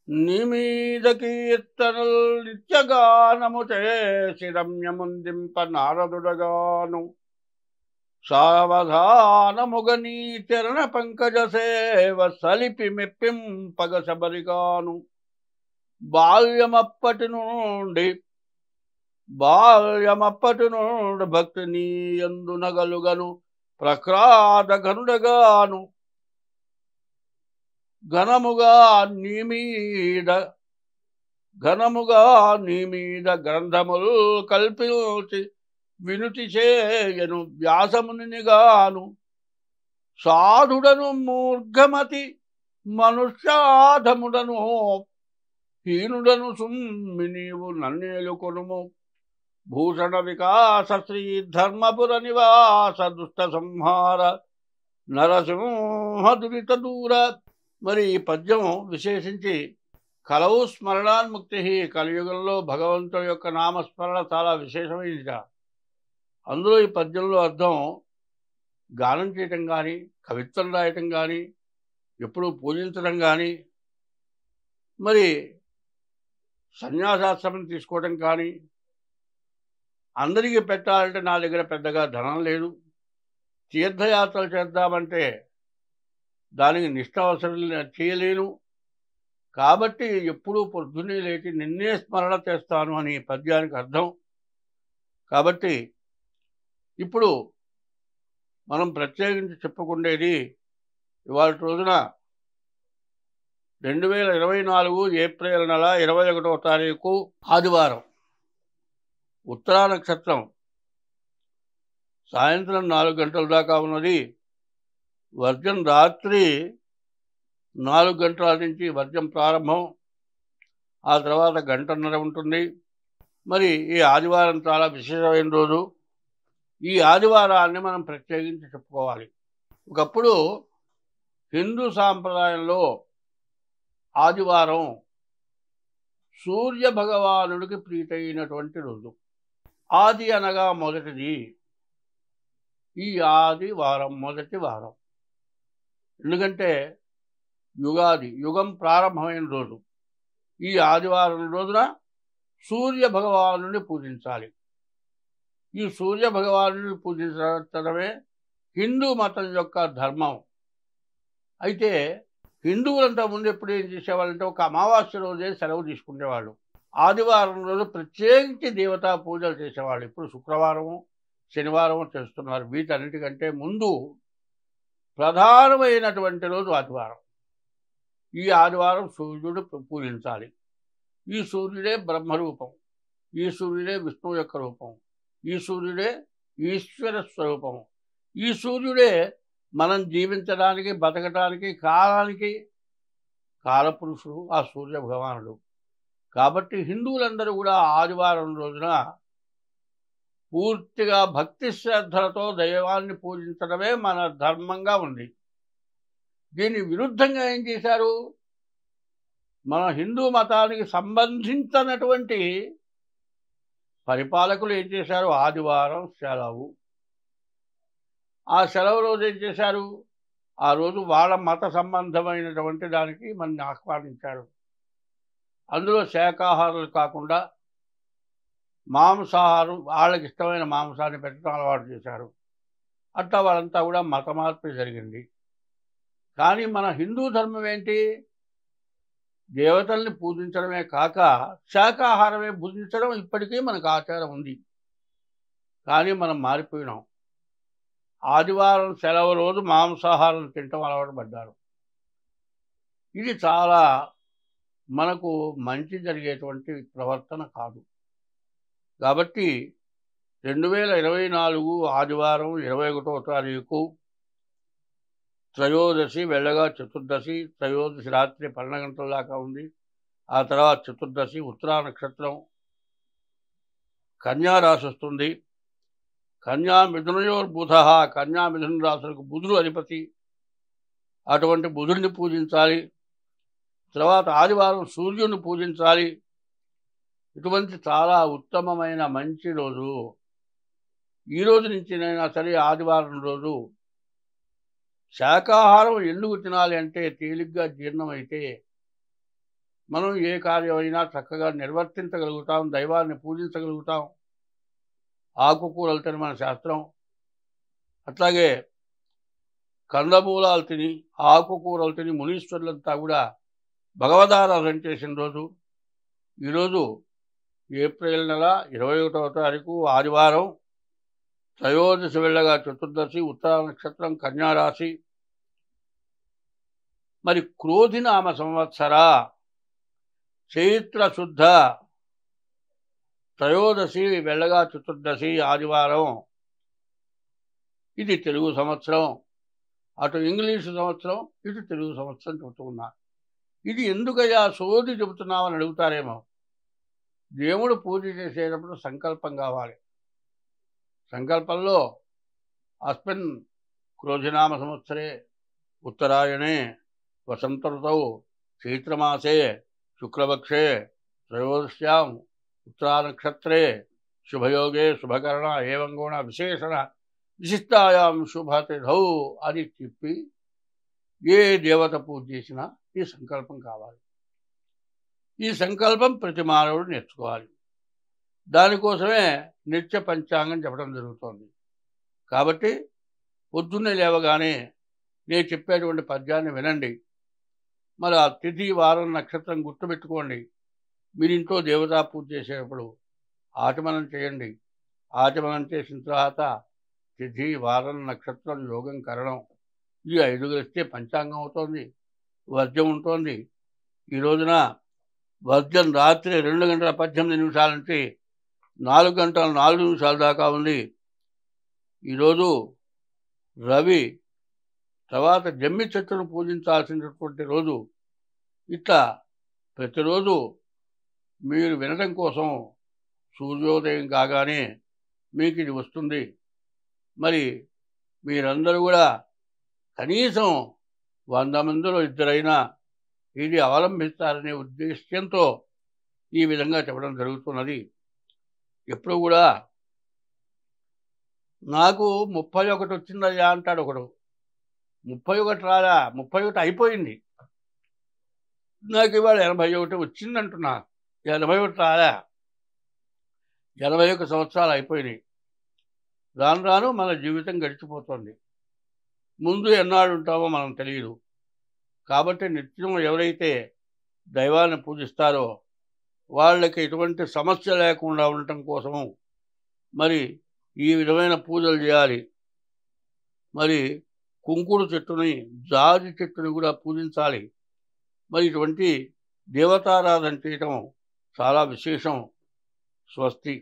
నిమీద కీర్తనల్ నిత్యగానము చేసి రమ్యముందింప నారదుడగాను సావధానముగ నీ చరణ పంకజ సేవ సలిపి మెప్పింపగ శబరిగాను బాల్యమప్పటి నుండి భక్తి నీ యందు నగలుగను ప్రక్రాద గనుడగాను ఘనముగా నీ మీద గ్రంథములు కల్పించి వినుతి చేయను వ్యాసమునిగాను సాధుడను మూర్ఘమతి మనుష్యాధముడను హీనుడను సుమ్మి నీవు నన్నేలుకొనుము భూషణ వికాస శ్రీ ధర్మపుర నివాస దుష్ట సంహార నరసింహ దురిత దూర. మరి ఈ పద్యం విశేషించి కలవు స్మరణాన్ముక్తి, కలియుగంలో భగవంతుడి యొక్క నామస్మరణ చాలా విశేషమైనది. అందులో ఈ పద్యంలో అర్థం గానం చేయటం కానీ, కవిత్వం రాయటం కానీ, ఎప్పుడూ పూజించడం కానీ, మరి సన్యాసాశ్రమం తీసుకోవడం కానీ, అందరికీ పెట్టాలంటే నా దగ్గర పెద్దగా ధనం లేదు, తీర్థయాత్రలు చేద్దామంటే దానికి నిష్ఠ అవసరం చేయలేను, కాబట్టి ఎప్పుడూ పొద్దున్నే లేచి నిన్నే స్మరణ చేస్తాను అని పద్యానికి అర్థం. కాబట్టి ఇప్పుడు మనం ప్రత్యేకించి చెప్పుకునేది ఇవాళ రోజున 2024 ఏప్రిల్ నెల 21వ తారీఖు ఆదివారం, ఉత్తరా నక్షత్రం సాయంత్రం 4 గంటల దాకా ఉన్నది. వర్జం రాత్రి 4 గంటల నుంచి వర్జం ప్రారంభం, ఆ తర్వాత గంటన్నర ఉంటుంది. మరి ఈ ఆదివారం చాలా విశేషమైన రోజు. ఈ ఆదివారాన్ని మనం ప్రత్యేకించి చెప్పుకోవాలి. ఒకప్పుడు హిందూ సాంప్రదాయంలో ఆదివారం సూర్య భగవానుడికి ప్రీతైనటువంటి రోజు. ఆది అనగా మొదటిది, ఈ ఆదివారం మొదటి వారం. ఎందుకంటే యుగాది, యుగం ప్రారంభమైన రోజు. ఈ ఆదివారం రోజున సూర్య భగవానుడిని పూజించాలి. ఈ సూర్య భగవానుడిని పూజించడమే హిందూ మతం యొక్క ధర్మం. అయితే హిందువులంతా ముందు ఎప్పుడు ఏం చేసేవాళ్ళంటే ఒక అమావాస్య రోజే సెలవు తీసుకునేవాళ్ళు. ఆదివారం రోజు ప్రత్యేకించి దేవతా పూజలు చేసేవాళ్ళు. ఇప్పుడు శుక్రవారము శనివారము చేస్తున్నారు. వీటన్నిటికంటే ముందు ప్రధానమైనటువంటి రోజు ఆదివారం. ఈ ఆదివారం సూర్యుడు పూజించాలి. ఈ సూర్యుడే బ్రహ్మరూపం, ఈ సూర్యుడే విష్ణువు యొక్క రూపం, ఈ సూర్యుడే ఈశ్వర స్వరూపం. ఈ సూర్యుడే మనం జీవించడానికి, బతకడానికి, కాలానికి కాలపురుషుడు ఆ సూర్య భగవానుడు. కాబట్టి హిందువులందరూ కూడా ఆదివారం రోజున పూర్తిగా భక్తి శ్రద్ధలతో దైవాన్ని పూజించడమే మన ధర్మంగా ఉంది. దీని విరుద్ధంగా ఏం చేశారు? మన హిందూ మతానికి సంబంధించినటువంటి పరిపాలకులు ఏం చేశారు? ఆదివారం సెలవు. ఆ సెలవు రోజు ఏం చేశారు? ఆ రోజు వాళ్ళ మత సంబంధమైనటువంటి దానికి మనని ఆహ్వానించారు. అందులో శాకాహారులు కాకుండా మాంసాహారం, వాళ్ళకి ఇష్టమైన మాంసాన్ని పెట్టడం అలవాటు చేశారు. అట్లా వాళ్ళంతా కూడా మత మార్పు జరిగింది. కానీ మన హిందూ ధర్మం ఏంటి? దేవతల్ని పూజించడమే కాక శాకాహారమే భుజించడం ఇప్పటికీ మనకు ఆచారం ఉంది. కానీ మనం మారిపోయినాం. ఆదివారం సెలవు రోజు మాంసాహారం తినటం అలవాటు పడ్డారు. ఇది చాలా మనకు మంచి జరిగేటువంటి ప్రవర్తన కాదు. కాబట్టి 2024 ఆదివారం 21వ తారీఖు త్రయోదశి, వెళ్ళగా చతుర్దశి. త్రయోదశి రాత్రి 12 గంటల దాకా ఉంది. ఆ తర్వాత చతుర్దశి, ఉత్తరా నక్షత్రం, కన్యా రాశి వస్తుంది. కన్యా మిథునయోర్ బుధ, కన్యా మిథున రాశులకు బుధుడు అధిపతి. అటువంటి బుధుడిని పూజించాలి. తర్వాత ఆదివారం సూర్యుని పూజించాలి. ఇటువంటి చాలా ఉత్తమమైన మంచి రోజు. ఈ రోజు నుంచినైనా సరే ఆదివారం రోజు శాకాహారం ఎందుకు తినాలి అంటే తేలిగ్గా జీర్ణమైతే మనం ఏ కార్యమైనా చక్కగా నిర్వర్తించగలుగుతాం, దైవాన్ని పూజించగలుగుతాం. ఆకుకూరలు తిని మన శాస్త్రం. అట్లాగే కందమూలాలు తిని, ఆకుకూరలు తిని మునీశ్వరులంతా కూడా భగవదారాధన చేసిన రోజు. ఈరోజు ఏప్రిల్ నెల 21వ తారీఖు ఆదివారం, త్రయోదశి వెళ్ళగా చతుర్దశి, ఉత్తర నక్షత్రం, కన్యారాశి. మరి క్రోధినామ సంవత్సర చైత్ర శుద్ధ త్రయోదశి వెళ్ళగా చతుర్దశి ఆదివారం. ఇది తెలుగు సంవత్సరం. అటు ఇంగ్లీషు సంవత్సరం, ఇటు తెలుగు సంవత్సరం చెబుతున్నా. ఇది ఎందుకయ్యా సోది చెబుతున్నామని అడుగుతారేమో. దేవుడు పూజ చేసేటప్పుడు సంకల్పం కావాలి. సంకల్పంలో అస్మిన్ క్రోధినామ సంవత్సరే ఉత్తరాయణే వసంత ఋతౌ చైత్రమాసే శుక్లపక్షే త్రయోదశ్యాం ఉత్తరానక్షత్రే శుభయోగే శుభకరణ ఏవం గుణ విశేషణ విశిష్టాయాం శుభతిథౌ అని చెప్పి ఏ దేవత పూజ చేసినా ఈ సంకల్పం కావాలి. ఈ సంకల్పం ప్రతి మానవుడు నేర్చుకోవాలి. దానికోసమే నిత్య పంచాంగం చెప్పడం జరుగుతోంది. కాబట్టి పొద్దున్నే లేవగానే నేను చెప్పేటువంటి పద్యాన్ని వినండి. మరి ఆ తిథి వారం నక్షత్రం గుర్తుపెట్టుకోండి. మీరింట్లో దేవతా పూజ చేసేటప్పుడు ఆచమనం చేయండి. ఆచమనం చేసిన తర్వాత తిథి వారం నక్షత్రం యోగం కరణం ఈ 5 కలిస్తే పంచాంగం అవుతోంది. వర్జం ఉంటుంది. ఈ రోజున వర్జం రాత్రి 2 గంటల 18 నిమిషాల నుంచి 4 గంటల 4 నిమిషాల దాకా ఉంది. ఈరోజు రవి, తర్వాత జమ్మి చెట్టును పూజించాల్సినటువంటి రోజు. ఇట్లా ప్రతిరోజు మీరు వినడం కోసం సూర్యోదయం కాగానే మీకు ఇది వస్తుంది. మరి మీరందరూ కూడా కనీసం 100 మందిలో 2 ఇది అవలంబిస్తారనే ఉద్దేశ్యంతో ఈ విధంగా చెప్పడం జరుగుతున్నది. ఎప్పుడు కూడా నాకు 31 వచ్చిందయ్యా అంటాడు ఒకడు. 31 రాలా, 31 అయిపోయింది. నాకు ఇవాళ 81 వచ్చిందంటున్నా. 81 రాలా, 81 సంవత్సరాలు అయిపోయినాయి. రాను రాను మన జీవితం గడిచిపోతుంది. ముందు ఎన్నాళ్ళు ఉంటామో మనం తెలియదు. కాబట్టి నిత్యం ఎవరైతే దైవాన్ని పూజిస్తారో వాళ్ళకి ఎటువంటి సమస్య లేకుండా ఉండటం కోసము మరి ఈ విధమైన పూజలు చేయాలి. మరి కుంకుడు చెట్టుని, జాజి చెట్టుని కూడా పూజించాలి. మరి ఇటువంటి దేవతారాధన చేయటం చాలా విశేషం. స్వస్తి.